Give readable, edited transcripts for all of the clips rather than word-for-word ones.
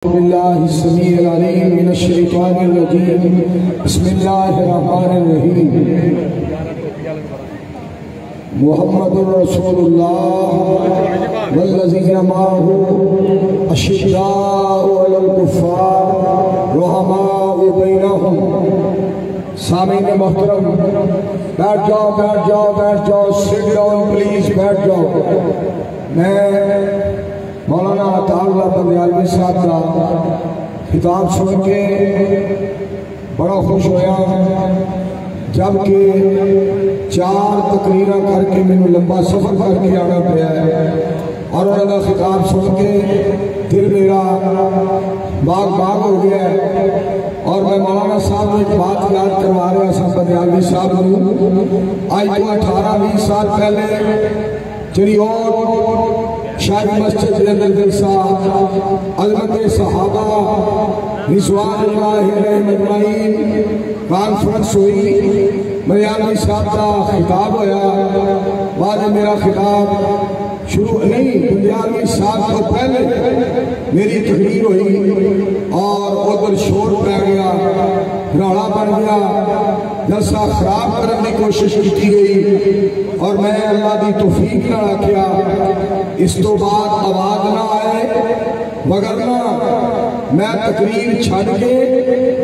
بالله السميع العليم من الشيطان الرجيم بسم الله الرحمن الرحيم محمد رسول الله والذين معه أشداء على الكفار رحماء بينهم سامعین محترم بیٹھ جاؤ sit down please بیٹھ جاؤ میں مولانا عطا اللہ بندیالوی صاحب کا خطاب سن کے بڑا خوش ہویا جبکہ 4 تقریرہ کر کے میں لمبا سفر کر کے آنا پیا ہے اور انہوں نے خطاب سن کے دل میرا باغ ہو گیا ہے اور میں مولانا صاحب نے ایک بات یاد کروا رہا سا بندیالوی صاحب نے آج تو 18-20 سال پہلے جنہی اور شاہی مسجد کے اندر جلسہ عظمت صحابہ رضوان اللہ علیہم اجمعین کانفرنس ہوئی بندیالوی صاحب کا خطاب ہویا بعد میرا خطاب شروع نہیں بندیالوی صاحب کو پہلے میری تقریر ہوئی اور ادھر شور پہ گیا راڑا بن گیا جلسہ خراب کرنے کی کوشش کی گئی اور میں اللہ دی توفیق نہ رکھیا اس تو بعد آواز نہ آئے وگرنہ میں تقریر چھڑ کے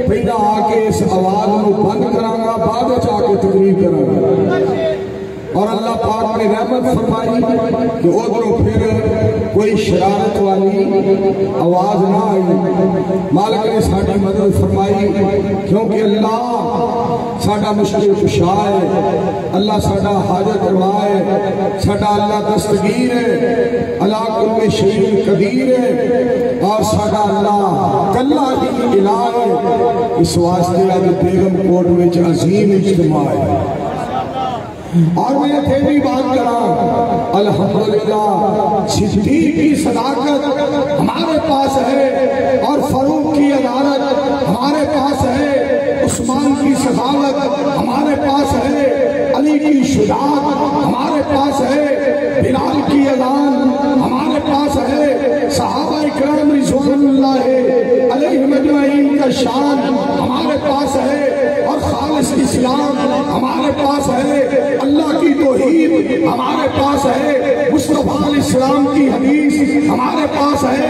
پہلا آ کے اس آواز کو بند کرانگا بعد جا کے تقریر کرانگا اور اللہ پاک نے رحمت فرمائی کہ ادھروں پھر کوئی شرارت والی آواز نہ آئی مالک نے ساڑھی مدد فرمائی کیونکہ اللہ ساڑھا مشکل کشا ہے اللہ ساڑھا حاجت روا ہے ساڑھا اللہ دستگیر ہے اللہ کل شیء قدیر ہے اور ساڑھا اللہ کلہ ہی الہ ہے اس واسطے آج بیگم کوٹ میں عظیم اجتماع ہے اور میں پھر بھی بات کرا الحمدللہ صدیق کی صداقت ہمارے پاس ہے اور فاروق کی عدالت ہمارے پاس ہے عثمان کی سخاوت ہمارے پاس ہے علی کی شجاعت ہمارے پاس ہے بلال کی اذان ہمارے پاس ہے صحابہ اکرام رضوان اللہ علیہم اجمعین کا شان ہمارے پاس ہے اور خالص اسلام ہمارے پاس ہے اللہ کی توحید ہمارے پاس ہے مصطفیٰ علیہ السلام کی حدیث ہمارے پاس ہے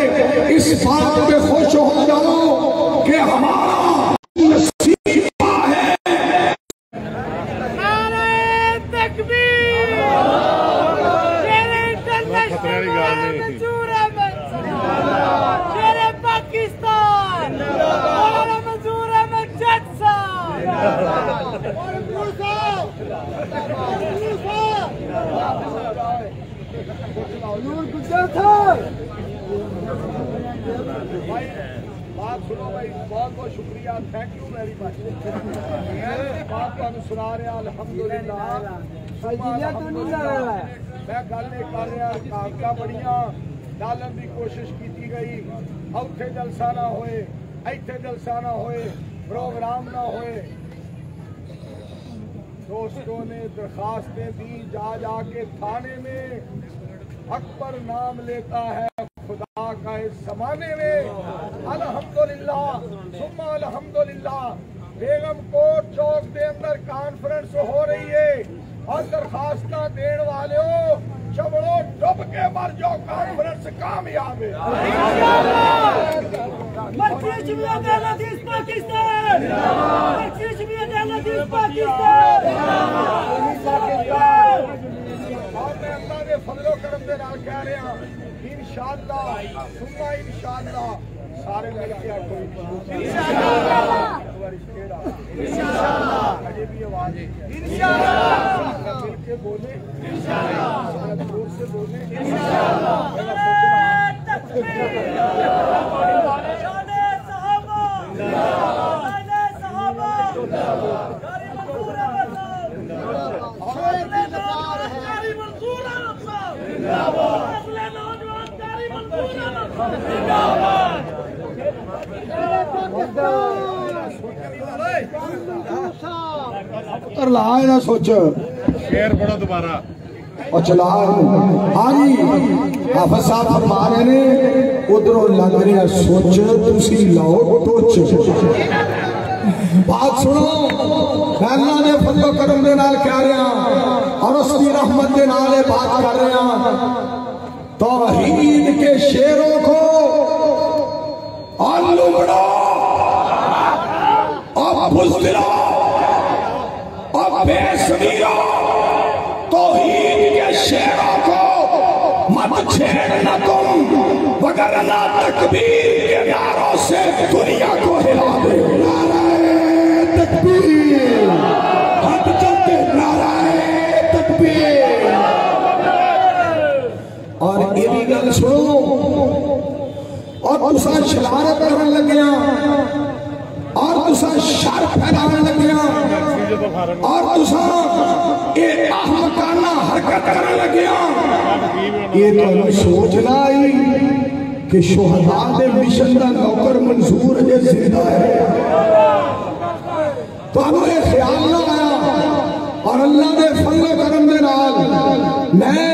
اس بات پہ خوش ہو جاؤ کہ ہمارا نصیبہ ہے نعرہ تکبیر شیر انٹرنیشنل منظور احمد شیر پاکستان مولانا منظور احمد جٹ صاحب بات سنو بھائی بہت بہت شکریہ تھینک یو ویری مچ بات تو سنا رہا الحمدللہ میں گل نہیں کر رہا کاغذات بڑیاں ڈالن کی کوشش کی گئی اوتھے جلسہ نہ ہوئے ایتھے جلسہ نہ ہوئے پروگرام نہ ہوئے دوستوں نے درخواستیں دی جا کے تھانے میں اکبر نام لیتا ہے خدا کا اس زمانے میں الحمدللہ ثم الحمدللہ بیگم کوٹ چوک دے اندر کانفرنس ہو رہی ہے اور درخواستہ دین والے ہو چبڑو ڈب کے مر جاؤ کانفرنس کامیاب ہے مرکزی جمہوریت حدیث پاکستان مرکزی جمہوریت حدیث پاکستان اور میں اللہ کے فضل و کرم دے نال کہہ رہا انشاءاللہ ثم انشاءاللہ سارے مل کے آٹو انشاءاللہ انشاءاللہ اجے بھی آواز انشاءاللہ مل کے بولے انشاءاللہ زور سے بولے انشاءاللہ تکبیر شان صحابہ شان صحابہ کاری منظور احمد کاری منظور احمد زندہ باد اصل نوجوان کاری منظور احمد زندہ باد پتر لائے نہ سوچ شیر پڑھو دوبارہ اور چلا ہاں جی حافظ صاحب فرما رہے نے ادھروں لگ رہا سوچ تسی لاؤ ٹوچ بات سنو میں اللہ نے فضل و کرم دے نال کہہ رہے ہیں اور اس کی رحمت دے نال بات کر رہے ہیں توحید کے شیروں کو اور لوڑو اور بزدلو اور بے سمیرو توحید کے شیروں کو مت چھیڑنا تم وگرنہ تکبیر کے نعروں سے دنیا کو ہلا دے نعرہ تکبیر ہم چلتے نعرہ تکبیر اور یہ گل سنو اور تسا شرارت کرنے لگیا اور تسا شر پھیلانے لگیا اور تسا یہ احمقانہ حرکت کرنے لگیا یہ تو سوچنا ہی کہ شہداء دے مشن دا نوکر منظور ہے زندہ ہے تو ہمیں یہ خیال نہ آیا اور اللہ دے فضل و کرم دے نال میں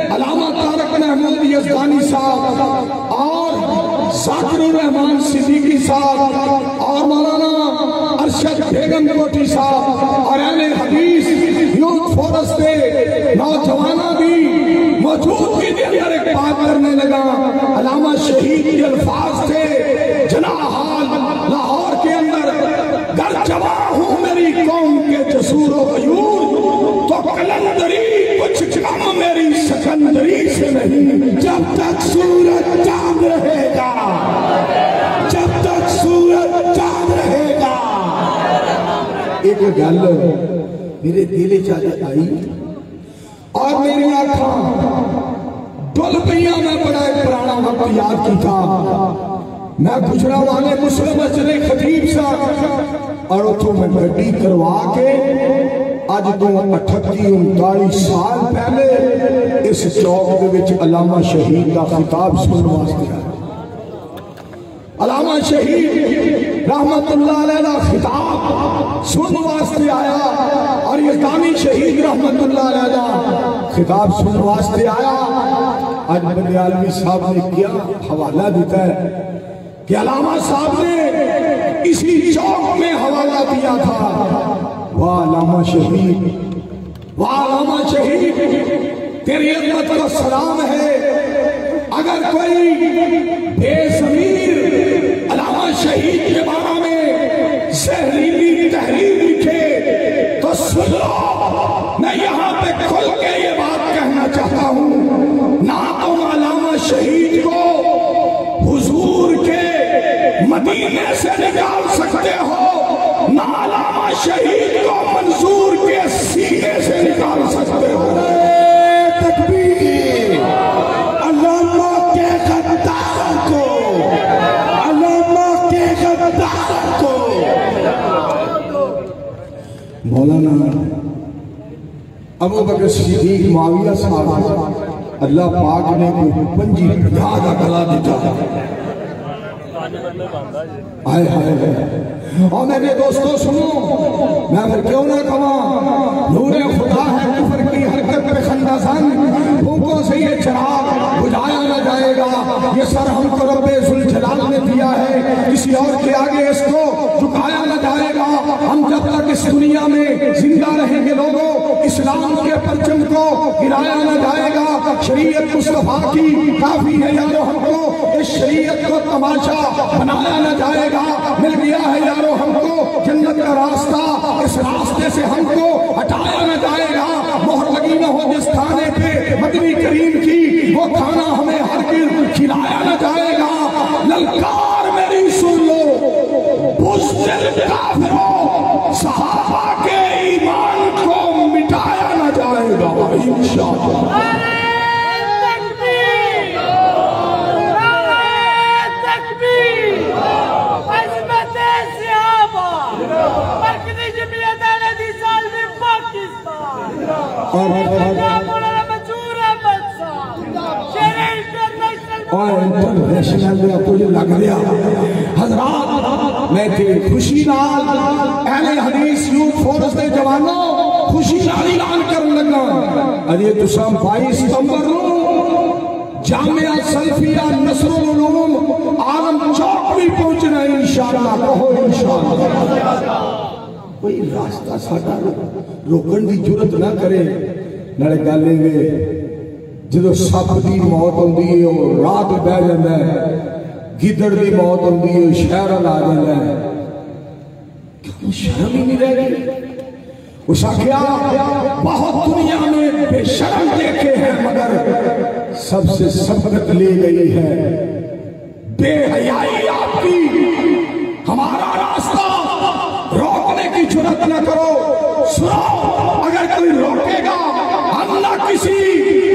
علامہ طارق محمود یزدانی صاحب اور ذاکر الرحمان صدیقی صاحب اور مولانا ارشد بیگم کوٹی صاحب اور اہل حدیث یوتھ فورس کے نوجوانہ بھی موجودگی دے اندر ایک بات کرنے لگا علامہ شہید کے الفاظ تھے جناح حال لاہور کے اندر گر جواں ہوں میری قوم کے جسور و غیور تو کلندری کچھ کم میری سکندری سے نہیں جب تک سورج چاند رہے گا جب تک سورج چاند رہے گا ایک گل میرے دل چاہتے آئی اور میری آنکھاں ڈول پہیاں میں بڑا ایک پرانا وقت یاد کی تھا میں گجرا والے مسلم مسجد خطیب صاحب اور اتھوں میں گھٹی کروا کے آج تو 38-39 سال پہلے اس چوک دے وچ علامہ شہید کا خطاب سن واسطے علامہ شہید رحمت اللہ علیہ کا خطاب سن واسطے آیا اور یزدانی شہید رحمت اللہ علیہ کا خطاب سن واسطے آیا آج بندیالوی صاحب نے کیا حوالہ دیتا ہے کہ علامہ صاحب نے اسی چوک میں حوالہ دیا تھا واہ علامہ شہید تیری عظمت کا سلام ہے اگر کوئی بے ضمیر علامہ شہید کے بارے میں زہریلی تحریر لکھے تو سن لو میں یہاں پہ کھل کے یہ بات کہنا چاہتا ہوں نہ تم علامہ شہید کو حضور کے مدینے سے نکال سکتے ہو نہ علامہ شہید کو منظور کے سینے سے نکال سکتے ہو تکبیر علامہ کے غداروں کو علامہ کے غداروں کو مولانا ابو بکر صدیق معاویہ صاحب اللہ پاک نے کوئی 50 کا گلا دیتا آئے اور میرے دوستوں سنو میں پھر کیوں نہ کہاں نور خدا ہے کفر کی حرکت پہ خندہ زن بھوکوں سے یہ چراغ بجھایا نہ جائے گا یہ سر ہم کو رب ذوالجلال نے دیا ہے کسی اور کے آگے اس کو جھکایا نہ جائے گا ہم جب تک اس دنیا میں زندہ رہیں گے لوگوں اسلام کے پرچم کو گرایا نہ جائے گا شریعت مصطفیٰ کی کافی ہے یارو ہم کو اس شریعت کو تماشا بنایا نہ جائے گا مل گیا ہے یارو ہم کو جنت کا راستہ اس راستے سے ہم کو ہٹایا نہ جائے گا مہر لگی نہ ہو جس کھانے پہ مدنی کریم کی وہ کھانا ہمیں ہرگز کھلایا نہ جائے گا للکار میری سن لو بزدل کافروں صحابہ کے ایمان کو مٹایا نہ جائے گا انشاءاللہ اور انٹرنیشنل میں کچھ لگ گیا حضرات میں تھی خوشی نال اہل حدیث یوتھ فورس دے جوانوں خوشی نال اعلان کرن لگا اجے تساں 22 ستمبر نوں جامعہ سلفیہ نصر العلوم عالم چوک بھی پہنچنا ہے انشاءاللہ. کہو انشاءاللہ. کوئی راستہ ساڈا روکن دی جرت نہ کرے. نالے گل اے جدو سپ دی موت ہوندی ہے او رات بہ جاندا ہے, گدڑ دی موت ہوندی ہے شہر آ جاندا ہے. کیوں شرم ہی نہیں رہ گئی؟ اس آخیا بہت دنیا میں بے شرم دیکھے ہیں مگر سب سے سبقت لے گئی ہے بے حیائی آپ کی. ہمارا راستہ روکنے کی جرت نہ کرو. سنو, اگر کوئی روکے گا ہم نہ کسی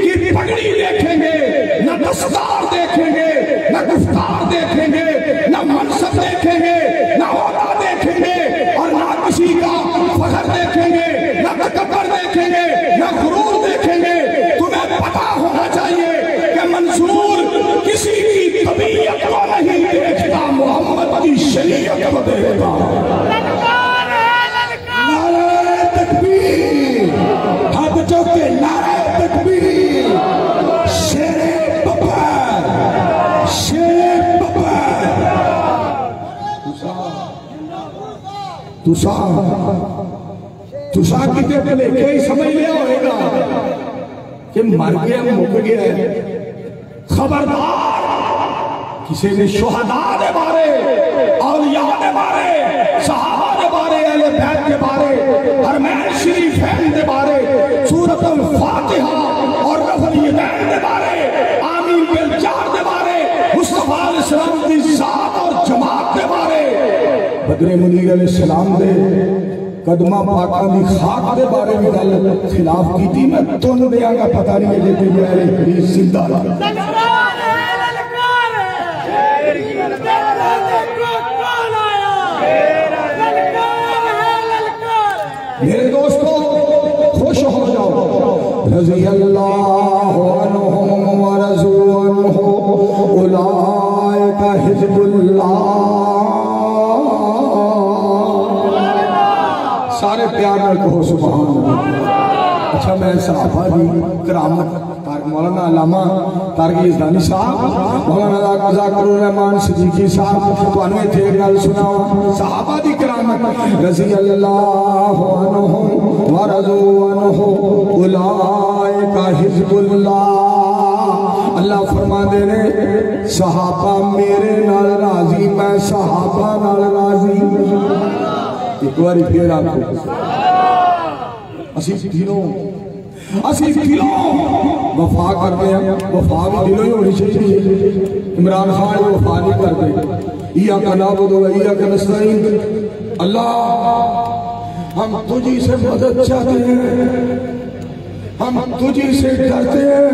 کی پگڑی دیکھیں گے, نہ دستار دیکھیں گے, نہ گفتار دیکھیں گے, نہ منصب دیکھیں گے, نہ عہدہ دیکھیں گے, اور نہ کسی کا فخر دیکھیں گے, نہ تکبر دیکھیں گے, نہ غرور دیکھیں گے. تمہیں پتہ ہونا چاہیے کہ منصور کسی کی طبیعت کو نہیں دیکھتا, محمد کی شریعت کو دیکھتا. نعرہ تکبیر, ہاتھ چوکے نعرہ تکبیر. شیر بپر, شیر بپر. تسا کتے پہ لے کے ہی سمجھ لیا ہوئے گا کہ مر گیا مک گیا ہے. خبردار, کسی نے شہداء دے بارے, اولیاء دے بارے, صحابہ دے بارے, اہل بیت کے بارے, حرمین شریفین دے بارے, سورۃ الفاتحہ اور رفع الیدین دے بارے, آمین بالجار دے بارے, مصطفیٰ علیہ السلام دی ذات اور جماعت دے بارے, بدر منیر علیہ السلام دے قدمہ پاکاں دی خاک دے بارے میں گل خلاف کی تھی. میں تن دیا گا پتہ نہیں ہے کہ میرے حدیث زندہ رہا. میرے دوستو خوش ہو جاؤ. رضی اللہ عنہم ورضوا عنہ اولئک حزب اللہ. سارے پیار میں کہو سبحان اللہ. اچھا, میں صحابہ دی کرامت مولانا علامہ تارک یزدانی صاحب, مولانا ذاکر الرحمان صدیقی صاحب تو انوے تھے گل سناؤ. صحابہ دی کرامت رضی اللہ عنہم ورضوا عنہ اولئک حزب اللہ. اللہ فرما دے نے صحابہ میرے نال راضی, میں صحابہ نال راضی. ایک باری پھر آپ کو اسی دلوں وفا کرتے ہیں. وفا بھی دلوں ہی ہونی چاہیے. عمران خان وفا نہیں کرتے. ایاک نعبد و ایاک نستعین. اللہ ہم تجھی سے مدد چاہتے ہیں, ہم تجھی سے ڈرتے ہیں,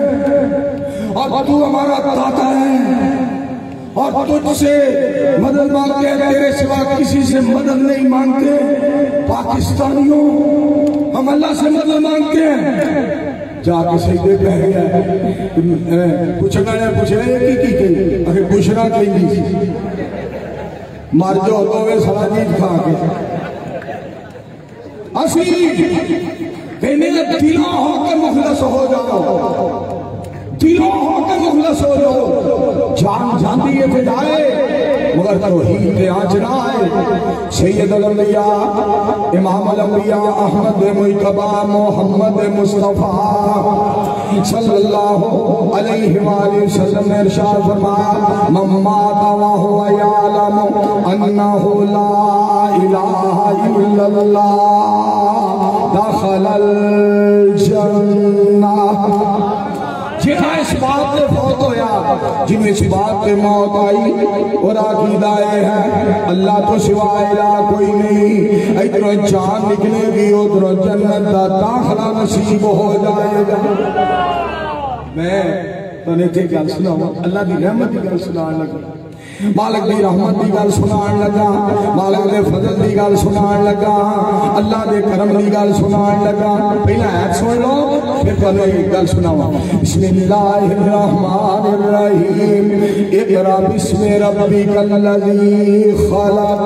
اور تو ہمارا داتا ہے, اور تجھ سے مدد مانگتے ہیں, تیرے سوا کسی سے مدد نہیں مانگتے. پاکستانیوں ہم اللہ سے مدد مانگتے ہیں. جا کے سجدے پہ گیا پوچھنا ہے, پوچھنا ہے کی اگر بشرا کہیں گی مر جو ہوئے سلاجید کھا کے. اسی کہنے دلوں ہو کے مخلص ہو جاؤ, دلوں ہو کے مخلص ہو جاؤ. جان جاندی ہے پہ جائے مگر توحید کے آنچ نہ آئے. سید الانبیاء امام الانبیاء احمد مجتبی محمد مصطفیٰ صلی اللہ علیہ وآلہ وسلم نے ارشاد فرمایا من مات وہو یعلم انہ لا الہ الا اللہ دخل الجنہ. جنہاں اس بات نے فوت ہویا, جنہوں اس بات نے موت آئی اور عقیدہ ہے اللہ تو سوا الہ کوئی نہیں, ادھر جان نکلے گی ادھر جنت دا داخلہ نصیب ہو جائے گا. میں تو نے تھے گل سنا اللہ دی رحمت دی گل سنا لگا. مالک دی رحمت دی گل سنان لگا، مالک دے فضل دی گل سنان لگا، اللہ دے کرم دی گل سنان لگا۔ پہلا آیت سن لو پھر تو ایک گل سناوا۔ بسم اللہ الرحمن الرحیم، اقرا بسم ربک الذی خلق،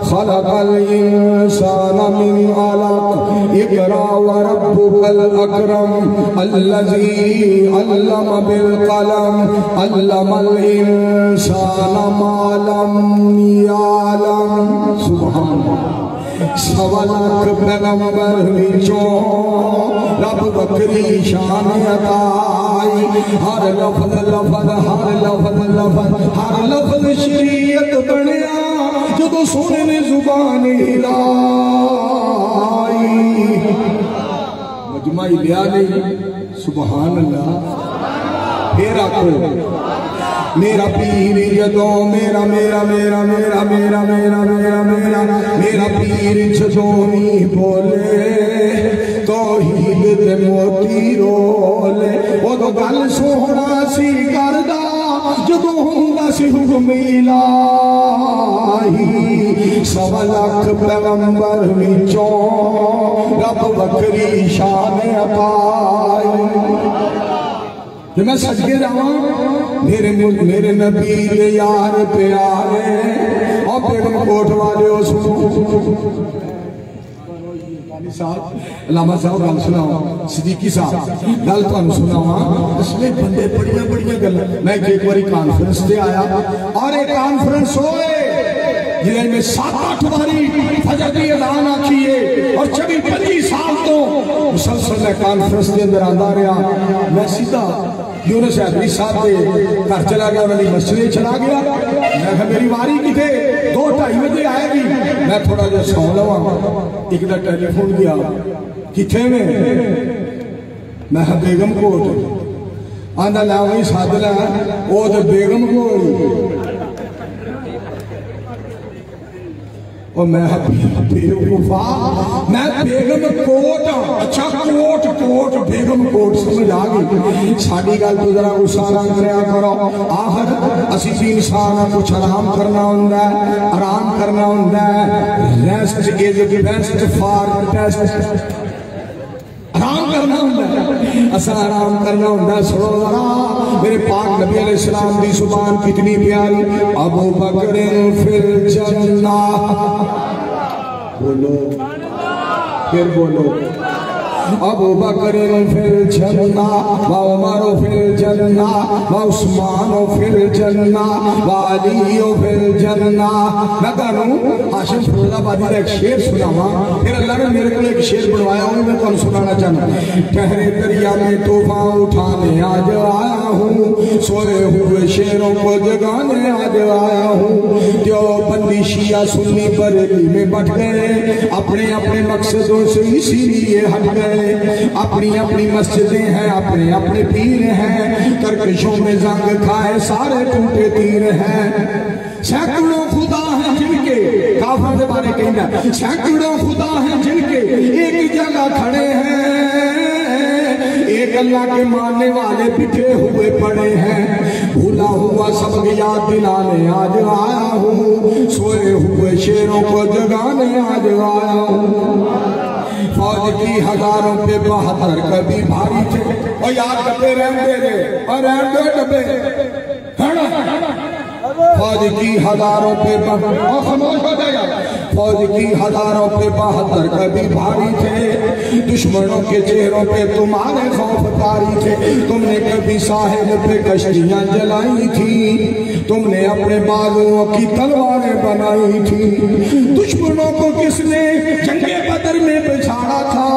خلق الانسان من علق، اقرا وربک الاکرم الذی علم بالقلم، علم الانسان ما لم یعلم۔ سبحان اللہ۔ سوا لاکھ پیغمبر وچوں رب بکری شان عطائی، ہر لفظ لفظ ہر لفظ لفظ ہر لفظ شریعت بنیا جدو سونے نے زبان ہلائی۔ مجمع لیا نہیں، سبحان اللہ۔ پھر آکو میرا پیر جدو میرا میرا میرا میرا میرا میرا میرا میرا میرا پیر جدو نہیں بولے توحید تے موتی رولے، وہ تو گل سونا سی کردہ جدو ہوندا سی حکم الہی۔ سوا لاکھ پیغمبر وچوں رب بکری شان عطائی۔ جو میں سجدے رہاں میرے نبی دے یار پیارے اور بیگم کوٹ والے ہو سنو۔ علامہ صاحب گل سناؤں، صدیقی صاحب گل تو ہم سناؤں۔ اس میں بندے بڑیاں بڑیاں گل، میں ایک باری کانفرنس دے آیا اور ایک کانفرنس ہوئے جنہیں میں 7-8 باری فجر دی اذان آکھیے اور 24-25 سال تو مسلسل میں کانفرنس دے اندر آندہ رہا۔ میں سیدھا یونس حیدری صاحب دے گھر چلا گیا، انہوں نے مسجد چلا گیا۔ میں کہا میری واری کی تھے 2-2:30 بجے آئے گی، میں تھوڑا جا سو لوا۔ ایک دا ٹیلی فون کیا کتھے میں، میں کہا بیگم کوٹ، آندھا لاؤں ساتھ لیا او دے بیگم کوٹ، اور میں بیوقوفا میں بیگم کوٹ، اچھا کوٹ کوٹ بیگم کوٹ سمجھ آگئی۔ ساڑھی گل تو ذرا غصہ کریا کرو، آخر اسی بھی انسان کچھ آرام کرنا ہوندہ ہے، آرام کرنا ہوندہ ہے۔ Rest is a best for test, آرام کرنا ہوندہ ہے، اسا آرام کرنا ہوندہ ہے۔ سنو ذرا میرے پاک نبی علیہ السلام دی زبان کتنی پیاری۔ ابو بکر فی الجنہ، بولو پھر بولو، ابو بکر فی الجنہ و عمر فی الجنہ و عثمان فی الجنہ و علی فی الجنہ۔ میں کہوں حاشم فروز آبادی کا ایک شعر سناواں، پھر اللہ نے میرے کو ایک شعر بنوایا ہوں، میں تو سنانا چاہتا ہوں۔ گہرے دریا میں طوفان اٹھانے آج آیا ہوں، سوئے ہوئے شیروں کو جگانے آج آیا ہوں۔ دیوبندی شیعہ سنی بریلی میں بٹ گئے، اپنے اپنے مقصدوں سے اسی لیے ہٹ گئے۔ اپنی اپنی مسجدیں ہیں، اپنے اپنے پیر ہیں، ترکشوں میں زنگ کھائے سارے ٹوٹے تیر ہیں۔ سینکڑوں خدا ہیں جن کے، کافر دے بارے کہنا، سینکڑوں خدا ہیں جن کے ایک جگہ کھڑے ہیں، ایک اللہ کے ماننے والے بکھرے ہوئے پڑے ہیں۔ بھولا ہوا سب یاد دلانے آج آیا ہوں، سوئے ہوئے شیروں کو جگانے آج آیا ہوں۔ فوج کی ہزاروں پہ 72 کبھی بھاری تھے، اور یاد ڈبے رہنے رہے اور رہنے ڈبے فوج کی ہزاروں پہ خاموش ہو جائے گا، فوج کی ہزاروں پہ 72 کبھی بھاری تھے، دشمنوں کے چہروں پہ تمہارے خوف طاری تھے۔ تم نے کبھی ساحل پہ کشتیاں جلائی تھی، تم نے اپنے بازوؤں کی تلواریں بنائی تھی۔ دشمنوں کو کس نے جنگ بدر میں بچھاڑا تھا؟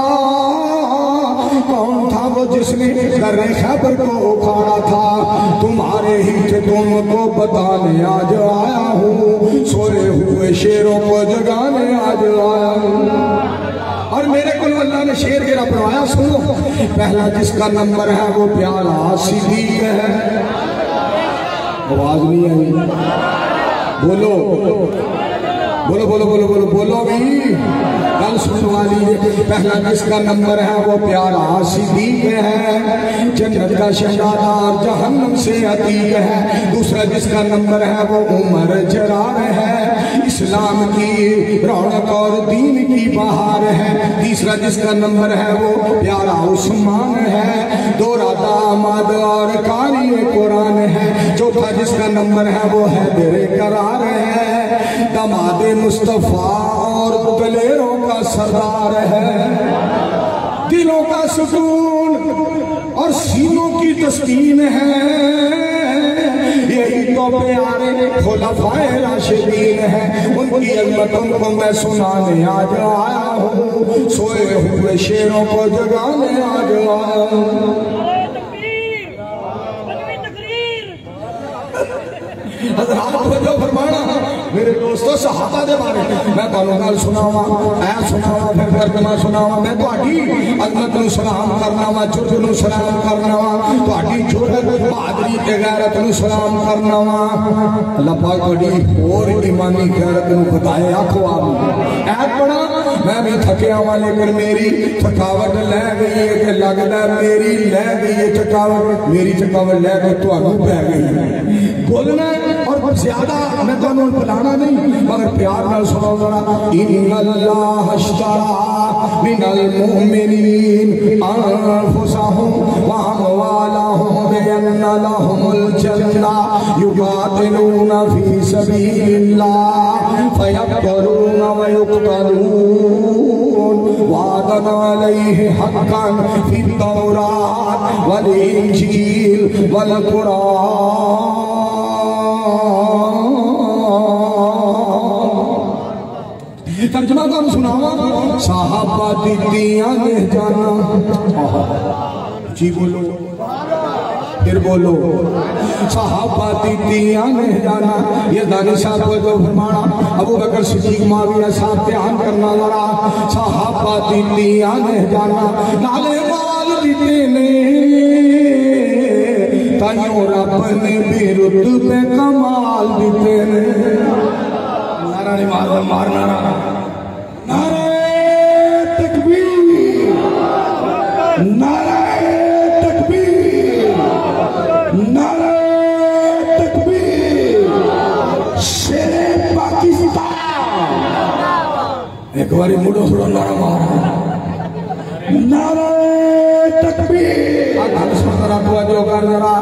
کون تھا وہ جس نے در خیبر کو اکھاڑا تھا؟ تمہارے ہی تھے، تم کو بتانے آج آیا ہوں، سوئے ہوئے شیروں کو جگانے آج آیا ہوں۔ اور میرے کو اللہ نے شیر کے رپڑوایا، سنو پہلا جس کا نمبر ہے وہ پیارا صدیق ہے۔ آواز نہیں آئی، بولو بولو بولو بولو بولو بولو بھی کل سن والی پہلا جس کا نمبر ہے وہ پیارا صدیق ہے، جنت کا شہزادہ جہنم سے عتیق ہے۔ دوسرا جس کا نمبر ہے وہ عمر جرار ہے، اسلام کی رونق اور دین کی بہار ہے۔ تیسرا جس کا نمبر ہے وہ پیارا عثمان ہے، دورہ داماد اور قاری قرآن ہے۔ چوتھا جس کا نمبر ہے وہ حیدر قرار ہے، داماد مصطفیٰ اور دلیروں کا سردار ہے۔ دلوں کا سکون اور سینوں کی تسکین ہے، یہی تو پیارے خلفائے راشدین ہیں۔ ان کی عظمتوں کو میں سنانے آج آیا ہوں، سوئے ہوئے شیروں کو جگانے آج آیا ہوں۔ حضرات کو جو فرمانا میرے دوستو صحابہ دے بارے میں تانوں گل سناواں، آیت سناواں، پھر ترجمہ سناواں، میں تہاڈی عظمت نوں سلام کرنا وا، جرت نوں سلام کرنا وا، تہاڈی جرت بہادری تے غیرت نوں سلام کرنا وا۔ اللہ پاک تہاڈی اور ایمانی غیرت نوں بتائے، آکھو آمین۔ آیت پڑھا میں بھی تھکیا وا، لیکن میری تھکاوٹ لے گئی ہے کہ لگدا ہے میری لے گئی ہے تھکاوٹ، میری تھکاوٹ لے کے تہانوں پہ گئی۔ بولنا اور زیادہ میں تمہیں بلانا نہیں مگر پیار نال سنو ذرا۔ ان اللہ اشترى من المؤمنین انفسهم واموالهم بان لهم الجنہ یقاتلون فی سبیل اللہ فیقتلون ویقتلون وعدا علیہ حقا فی التوراۃ والانجیل والقرآن۔ ترجمہ کر سناوا، صحابہ دیتیاں نے جانا، جی بولو پھر بولو، صحابہ دیتیاں نے جانا۔ یہ دانی صاحب کو جو فرمانا ابو بکر صدیق معاویہ صاحب بیان کرنا ذرا، صحابہ دیتیاں نے جانا، نالے مال دیتے نے تائیوں رب نے بھی رتبے کمال دیتے نے۔ نعرہ نہیں مارنا نعرہ تکبیر، نعرہ تکبیر، نعرہ تکبیر، شیر پاکستان۔ ایک باری مڑو سڑو نعرہ مارا، نعرہ تکبیر۔ آدھا سمترہ تو جو کر ذرا،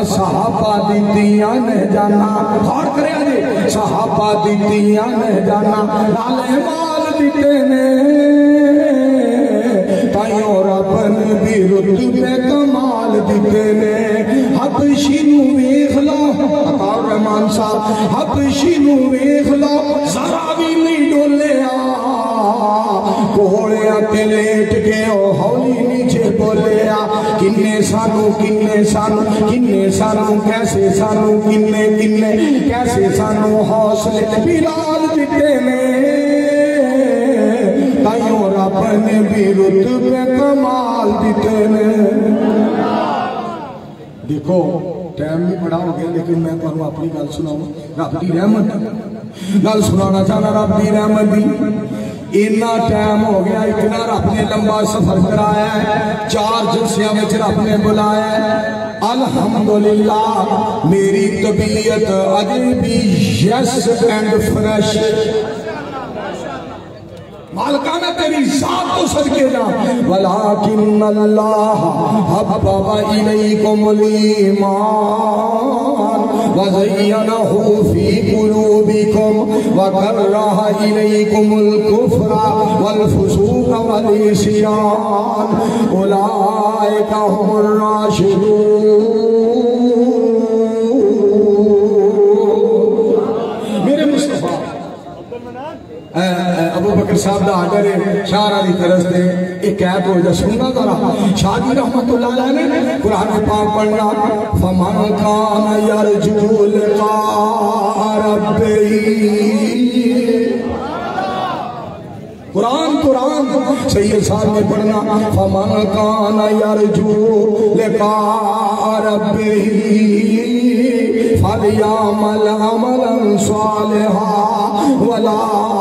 صحابہ دیتیاں نے جانا، غور کرے آجے، صحابہ دیتیاں نے جانا، نالے مال دیتے نے تائیوں رب نے بھی رتبے کمال دیتے نے۔ حبشی نو ویکھ لو، عطاء رحمان صاحب، حبشی نو ویکھ لو ذرا بھی نہیں ڈولیا، کوڑیا تے لیٹ کے او ہولی نیچے بولیا، کنے سانو کنے سانو کنے سانو کیسے سانو کنے کنے کیسے سانو حوصلے بلال دیتے نے تائیوں رب نے بھی رتبے کمال دیتے نے۔ دیکھو ٹائم بھی بڑا ہو گیا لیکن میں تمہیں اپنی گل سناؤں، رب دی رحمت گل سنانا چاہنا، رب دی رحمت دی۔ اتنا ٹائم ہو گیا، اتنا رب نے لمبا سفر کرایا ہے، 4 جلسیاں میں رب نے بلایا ہے۔ الحمدللہ میری طبیعت ابھی بھی یس اینڈ فریش، مالکہ میں تیری ذات کو صدقے جا۔ وَلَٰكِنَّ اللَّهَ حَبَّبَ إِلَيْكُمُ الْإِيمَانَ وَزَيَّنَهُ فِي قُلُوبِكُمْ وَكَرَّهَ إِلَيْكُمُ الْكُفْرَ وَالْفُسُوقَ وَالْعِصْيَانَ أُولَٰئِكَ هُمُ الرَّاشِدُونَ۔ میرے مصطفیٰ ابو بکر صاحب دا آڈر ہے شاہ علی طرز دے ایک ایت ہو جا سننا ذرا، شاہ جی رحمت اللہ علیہ نے قرآن پاک پڑھنا، فَمَنْ كَانَ يَرْجُو لِقَاءَ رَبِّهِ۔ قرآن سید صاحب نے پڑھنا، فَمَنْ كَانَ يَرْجُو لِقَاءَ رَبِّهِ فَلْيَعْمَلْ عَمَلًا صَالِحًا وَلَا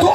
2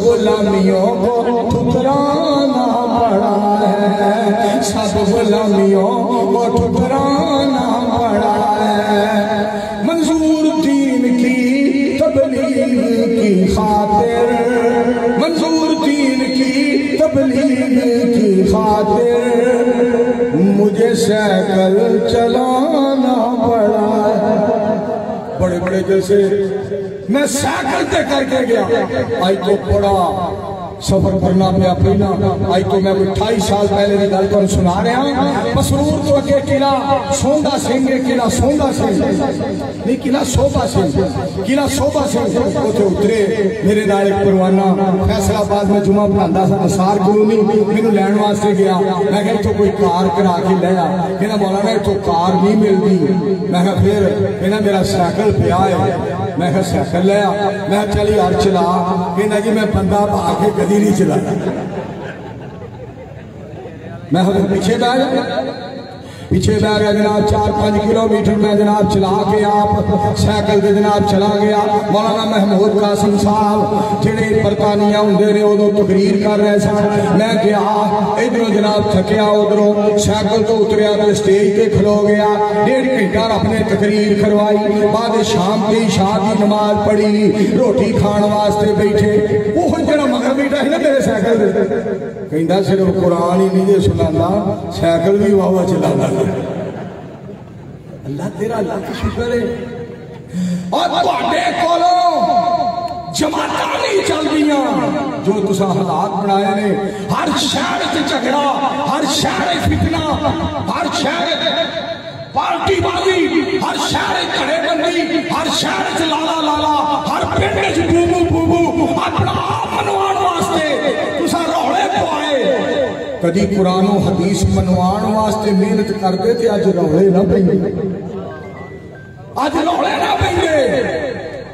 غلامیوں کو ٹھکرانا پڑا ہے، سب غلامیوں کو ٹھکرانا پڑا ہے، منظور دین کی تبلیغ کی خاطر، منظور دین کی تبلیغ کی خاطر مجھے سائیکل چلانا پڑا ہے۔ بڑے بڑے جیسے میں سائیکل تے کر کے گیا، آئی تو بڑا سفر کرنا پیا پہنا، آئی تو میں 28 سال پہلے کی گل پر سنا رہا ہوں۔ مسرور تو اگے قلعہ سوندا سنگھ، قلعہ سوندا سنگھ نہیں، قلعہ صوبہ سنگھ، قلعہ صوبہ سنگھ اتنے اترے، میرے نال ایک پروانہ فیصل آباد میں جمعہ پڑھاندا سا نثار کلونی، مینوں لین واسطے گیا، میں کہا تو کوئی کار کرا کے لے آ، کہنا مولانا تو کار نہیں ملتی، میں کہا پھر کہنا میرا سائیکل پیا ہے، میں کہا سائیکل لے آ، میں کہا چل یار چلا، کہنا جی میں بندہ بھا کے کدی نہیں چلا، میں پیچھے بیٹھ گیا جناب، 4-5 کلومیٹر میں جناب چلا کے آپ سائیکل دے جناب چلا گیا۔ مولانا محمود قاسم صاحب جڑے برطانیہ ہوندے نے ادو تقریر کر رہے سن، میں گیا ادھروں جناب تھکیا، ادھروں سائیکل تو اتریا تو اسٹیج تے کھلو گیا، 1.5 گھنٹہ اپنے تقریر کروائی، بعد شام کی عشاء کی نماز پڑھی، روٹی کھان واسطے بیٹھے، وہ جڑا مگر بیٹھا ہے نا میرے سائیکل دے، کہندا صرف قرآن ہی نہیں دے سنانا، سائیکل بھی واہ چلانا۔ اللہ تیرا اللہ کی شکر ہے، اور تواڈے کولوں جماعتاں نہیں چل دیاں جو تساں حالات بنائے نے، ہر شہر تے جھگڑا، ہر شہر فتنہ، ہر شہر پارٹی بازی، ہر شہر کھڑے بندی، ہر شہر لالا لالا، ہر پنڈ وچ بوبو بوبو، اپنا آپ منوان واسطے تساں روڑے پوائے، کدی قرآن و حدیث منوان واسطے محنت کرتے تھے، آج روڑے نہ پہنگے، آج روڑے نہ پہنگے۔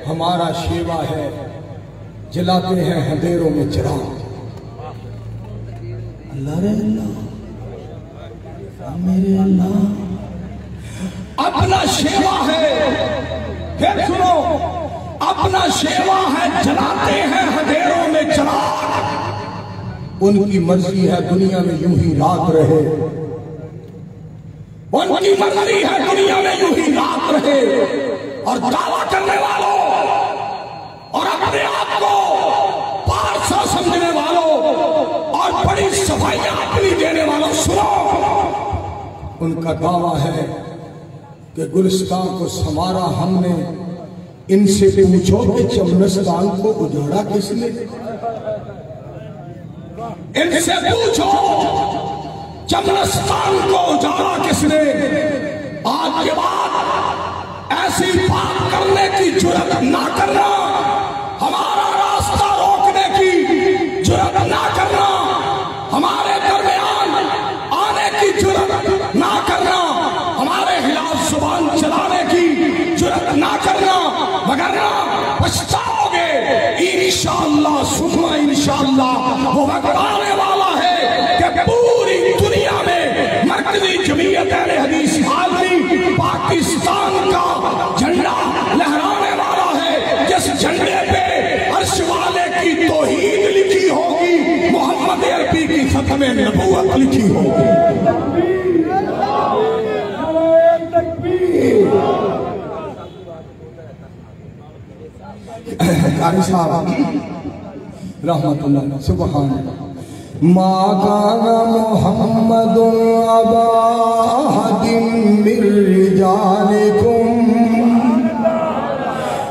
ہمارا شیوا ہے جلاتے ہیں اندھیروں میں چراغ، اللہ رے اللہ میرے اللہ، اپنا شیوا ہے، پھر سنو، اپنا شیوا ہے جلاتے ہیں اندھیروں میں چراغ، ان کی مرضی ہے دنیا میں یوں ہی رات رہے، ان کی مرضی ہے دنیا میں یوں ہی رات رہے، اور دعویٰ کرنے والوں اور اپنے آپ کو پارسا سمجھنے والوں اور بڑی صفائیاں اپنی دینے والوں سنو، ان کا دعویٰ ہے کہ گلستان کو سنوارا ہم نے، ان سے پوچھو کہ چمنستان کو اجاڑا کس نے، ان سے پوچھو چمنستان کو اجاڑا کس نے، آج کے بعد ایسی بات کرنے کی جرات نہ کرنا، ہمارا راستہ روکنے کی جرات نہ کرنا، ہمارے درمیان آنے کی جرات نہ کرنا، ہمارے خلاف زبان چلانے کی جرات نہ کرنا، وگرنہ پچھتاؤ گے، انشاءاللہ ثم انشاءاللہ وہ وقت آنے والا ہے کہ پوری دنیا میں مرکزی جمعیت اہل حدیث عالمی پاکستان کا جھنڈا لہرانے والا ہے، جس جھنڈے پہ عرش والے کی توحید لکھی ہوگی، محمد عربی کی ختم نبوت لکھی ہوگی۔ قاری صاحب رحمت اللہ سبحان اللہ، ما کان محمد ابا احد من رجالکم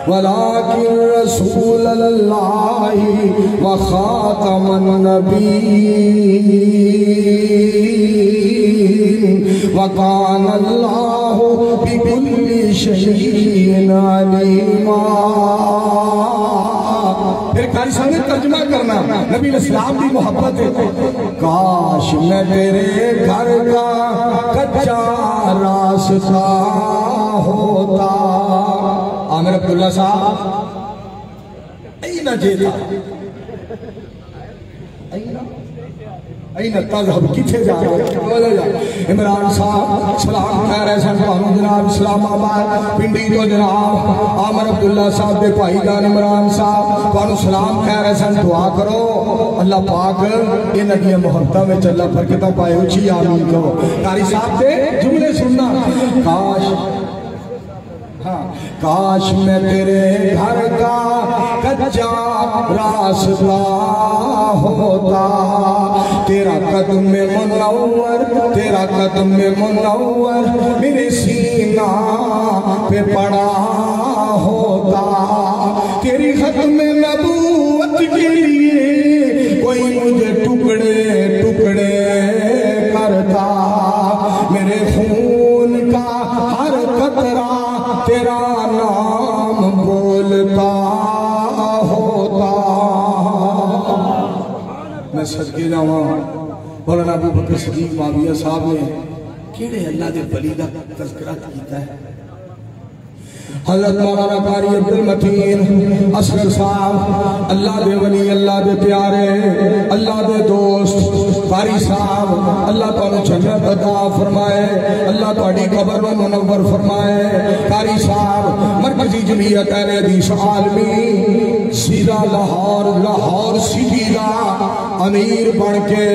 ولكن رسول اللہ وخاتم النبیین وکان اللہ بكل شیء علیما۔ پھر قاری صاحب نے ترجمہ کرنا، نبی الاسلام کی محبت ہے، کاش میں تیرے گھر کا کچا راستہ ہوتا۔ عامر عبداللہ صاحب اینا جیتا، اینا تذہب کتھے جا رہا ہے، عمران صاحب سلام کہہ رہے سن تانوں جناب اسلام آباد پنڈی تو جناب عامر عبداللہ صاحب دے بھائی جان عمران صاحب تانوں سلام کہہ رہے سن دعا کرو اللہ پاک انہاں دی محبتاں وچ اللہ برکتاں پائے اچھی آمین کہو قاری صاحب دے جملے سننا کاش میں تیرے گھر کا کچا راستہ ہوتا تیرا قدم منور میرے سینہ پہ پڑا ہوتا تیری ختم نبوت کے لیے کوئی مجھے ٹکڑے کرتا میرے خون کا ہر قطرہ تیرا نام بولتا ہوتا میں صدقے جاواں مولانا ابو بکر صدیق معاویہ صاحب نے کیڑے اللہ دے ولی دا تذکرہ کیتا ہے حضرت مولانا قاری عبدالمتین اصغر صاحب اللہ دے ولی اللہ دے پیارے اللہ دے دوست قاری صاحب اللہ تعالیٰ جنت عطا فرمائے اللہ تعالی قبر و منور فرمائے قاری صاحب مرکزی جمعیت اہل حدیث عالمی سیدھا لاہور سٹی دا امیر بن کے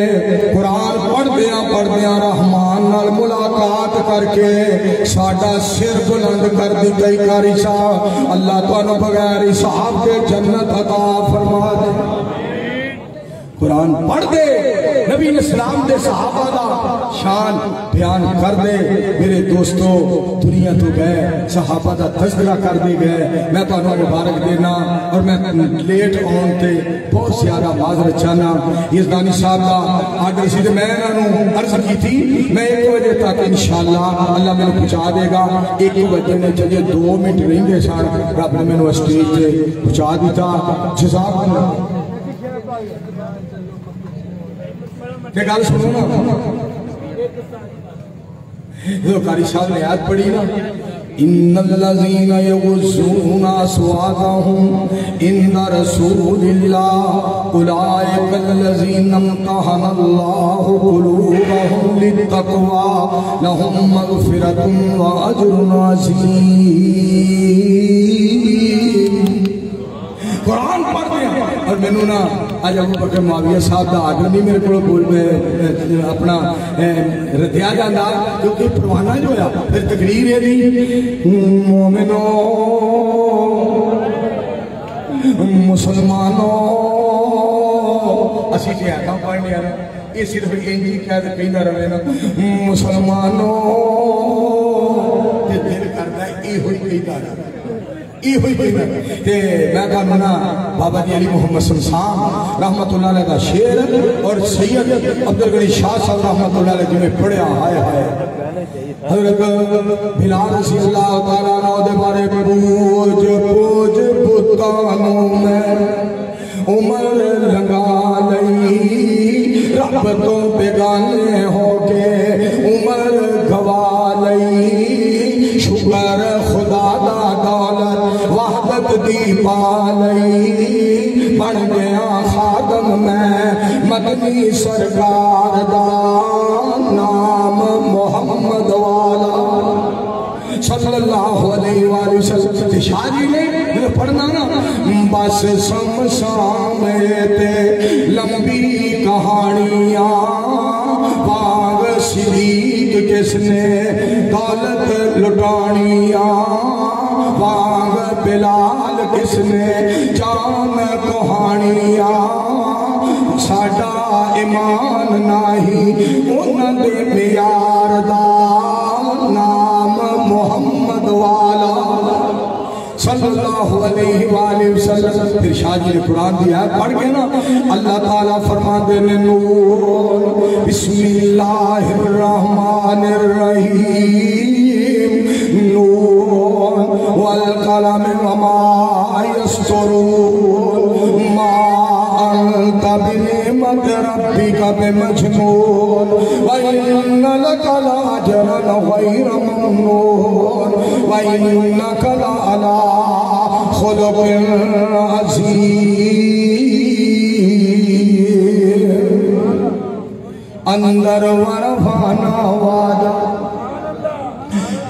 قرآن پڑھ دیاں رحمان نال ملاقات کر کے ساڈا سر بلند کر دی گئی قاری صاحب اللہ تعالیٰ بغیر حساب کے جنت عطا فرما دے قرآن پڑھ دے نبی اسلام دے صحابہ دا شان بیان کر دے میرے دوستو دنیا تو گئے صحابہ دا تذکرہ کر دے گئے میں تو انہوں مبارک دینا اور میں لیٹ آن تے بہت زیادہ معذرت چاہنا یزدانی صاحب دا آرڈر سی میں انہوں عرض کی تھی میں 1 بجے تک انشاءاللہ اللہ میں نے پہنچا دے گا 1 بجے نے چلیے 2 منٹ رہیں گے سان رب نے میں نے اسٹیج تے پہنچا دیتا جزاک اللہ کہ گال سنو نا جو قاری صاحب نے آیت پڑھی نا ان الذین یغضون اصواتهم عند رسول اللہ اولئک الذین امتحن اللہ قلوبهم للتقوی لهم مغفرۃ واجر عظیم قرآن پڑھ دیا اور میں نے نا آج ابو بکر معاویہ صاحب دا آرڈر نہیں میرے کو بول میں اپنا ردیا جانا کیونکہ پروانہ جو ہے پھر تقریر ہے دی مومنوں مسلمانوں اسی سے آتا پڑھنے آنا یہ صرف انجی کہہ نہ رہے نا مسلمانوں دل کرتا ہے یہ ہوئی کہی دارا میں کہنا بابا جی علی محمد سمسان رحمت اللہ علیہ کا شعر اور سید عبدالغنی شاہ صاحب رحمت اللہ علیہ جنہیں پڑھیا آئے حضرت بلال رضی اللہ تعالیٰ عنہ دے بارے پوج بتانوں میں عمر لگا لئی رب تو بیگانے ہو کے عمر گوا لئی شکر خدا دا دولت وحدت دی پالئی بن گیا خادم میں مدنی سرکار دا نام محمد والا صلی اللہ علیہ وآلہ وسلم شاہ جی نے پڑھنا نا بس سمسامے تے لمبی کہانیاں باغ صدیق کس نے دولت لٹانیاں باغ بلال کس نے جان کہانیاں ساڈا ایمان نہیں انہاں دے معیار دا نام محمد والا صلی اللہ علیہ وآلہ وسلم پھر شاہ جی نے قرآن دیا ہے پڑھ کے نا اللہ تعالیٰ فرما دینے نور بسم اللہ الرحمن الرحیم نور والقلم وما یسطرون ما انت بنعمت ربک بمجنون وَإِنَّ لَكَ لَأَجْرًا غَيْرَ مَمْنُونٍ وَإِنَّكَ لَعَلَىٰ خُلُقٍ عَظِيمٍ اندر ورفانا وعدہ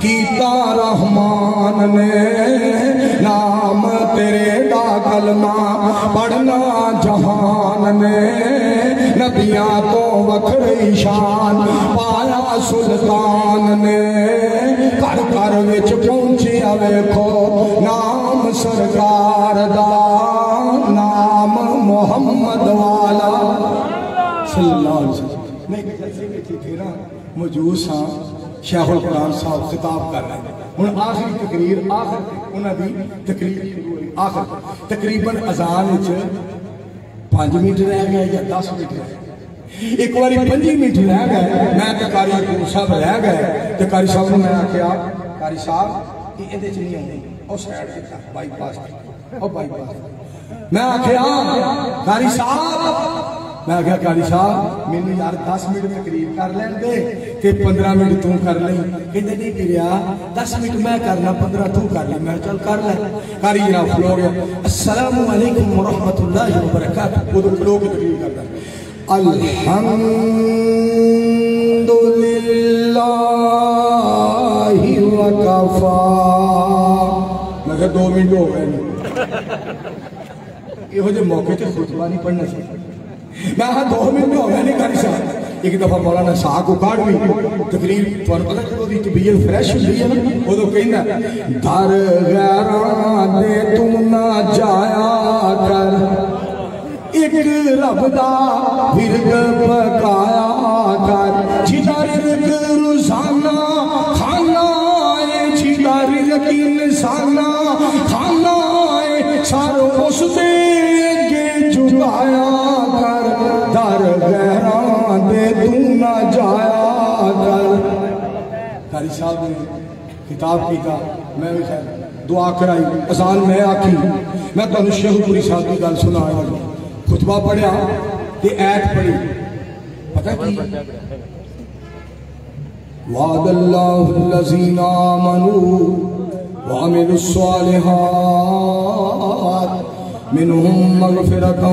کیتا رحمان نے نام تیرے دا کلمہ پڑھنا جہان نے نبیاں تو وکھری شان پایا سلطان نے کر کر وچ پہنچیا ویکھو نام سرکار دا نام محمد والا صلی اللہ علیہ وسلم. میں ایک جلسے میں تھی نا موجود ہاں شیخ القرآن صاحب خطاب کر رہے ہیں. ہن آخری تقریر آخر انہاں دی تقریر شروع ہوئی آخر تقریباً اذان وچ 5 منٹ رہ گئے یا 10 منٹ رہ گئے. ایک باری 5 منٹ رہ گئے میں تے قاری صاحب رہ گئے تے قاری صاحب نے میں آکھیا قاری صاحب یہ ادھے چ نہیں آندے او سائیڈ تے بائی پاس او بائی پاس. میں آکھیا قاری صاحب میں نے یار 10 منٹ تقریر کر لین دے کہ 15 منٹ تو کر لیں کہتے نہیں گریا 10 منٹ میں کرنا 15 تو کر لیں. میں چل کر لیں. قاری جناب کھلو گیا السلام علیکم ورحمت اللہ وبرکاتہ. وہ تو کھلو کے تقریر کرتا ہے الحمدللہ وکفا. میں کہا 2 منٹ ہو گئے یہ ہو جو موقع تے خطبہ نہیں پڑھنا چاہیے. میں ہاں 2 منٹ ہو گئے نہیں کاری صاحب. ایک دفعہ مولانا ساہ کو کاٹ بھی تقریر تمہیں پتہ کہ وہ دی طبیعت فریش ہوئی ہے نا وہ تو کہنا در غیران دے تو نہ جایا کر ایک رب دا ورد پکایا کر جیدہ رزق روزانہ کھانا ہے جیدہ رزق انسانہ کھانا ہے ساروں اس دے گے چکایا کر در غیران دے تو نہ جایا کر. قاری صاحب نے خطاب کی تھا میں بھی خیر دعا کرائی اذان میں آکھی میں تو شیخ پوری صاحب کی گل سنا آیا خطبہ پڑھیا تے ایت پڑھی پتہ کی وعد اللہ الذین آمنوا وعملوا الصالحات منہم مغفرتا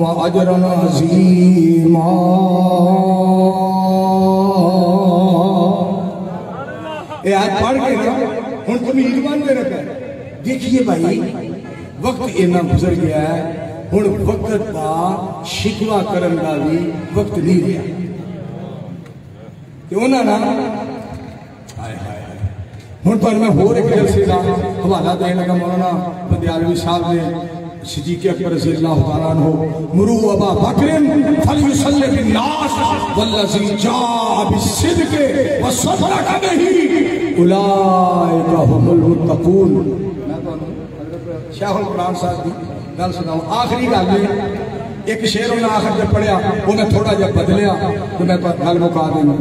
وعجرا عظیما. یہ آیت پڑھ کے نا ہن تم ایمان دے رکھا ہے. دیکھئے بھائی وقت اینا گزر گیا ہے ہن وقت دا شکوہ کرن دا بھی وقت نہیں رہا. کہ انہاں نا ہن پر میں ہو ایک جلسے دا حوالہ دے لگا مولانا بندیالوی صاحب نے صدیق اکبر رضی اللہ تعالیٰ عنہ مرو ابا بکر فلیصلی بالناس والذی جاء بالصدق وصدق به اولئک هم المتقون. شیخ القرآن صاحب کی گل سناؤں آخری گل میں ایک شعر انہیں آخر جب پڑھیا وہ میں تھوڑا جب بدلیا تو میں گل مکا دینا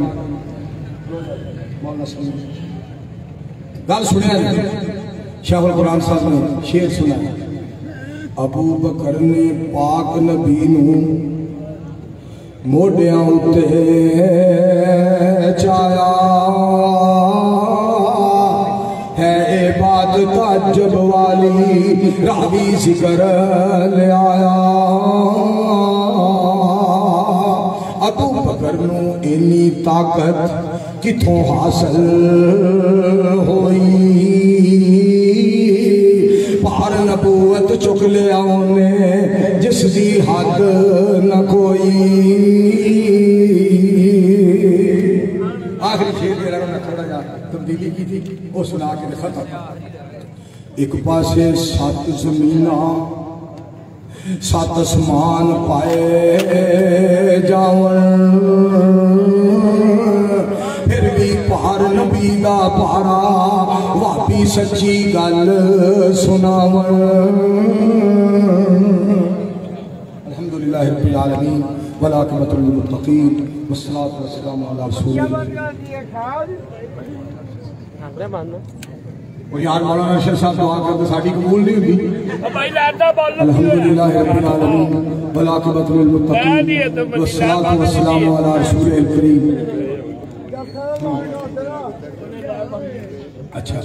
گل سنیا شیخ القرآن صاحب نے شعر سنا ابو بکر نے پاک نبی نو موڈیاں اتے چایا ہے اے بات تعجب والی راوی ذکر لے آیا. ابو بکر نو اینی طاقت کتھوں حاصل ہوئی پار نبوت چک لیا انہیں جس دی حد نہ کوئی. آخری شیر میرا میں تھوڑا جا تبدیلی کی تھی وہ سنا کے ختم. ایک پاسے 7 زمینہ 7 اسمان پائے جاون پھر بھی پار نبی دا پارا واپی سچی گل سناون. الحمدللہ رب العالمین والعاقبۃ للمتقین والصلاۃ والسلام علی رسول اللہ. اور یار مولانا اشرف صاحب دعا کرتے ساڑھی قبول نہیں ہوگی. الحمدللہ رب العالمین والعاقبۃ للمتقین والصلاۃ والسلام علی رسول الکریم. اچھا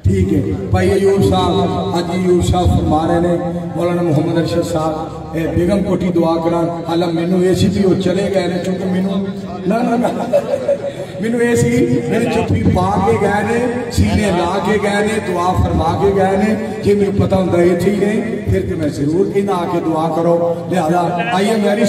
ٹھیک ہے بھائی ایوب صاحب حاجی ایوب صاحب فرما رہے ہیں مولانا محمد ارشد صاحب بیگم کوٹھی دعا کران حالا مینوں اے سی بھی وہ چلے گئے نے چونکہ مینوں اے سی میرے چپی پا کے گئے نے سینے لا کے گئے نے دعا فرما کے گئے نے جی مینوں پتہ ہوندا اے تھی نے پھر تے میں ضرور کہنا آ کے دعا کرو لہذا آئیے میری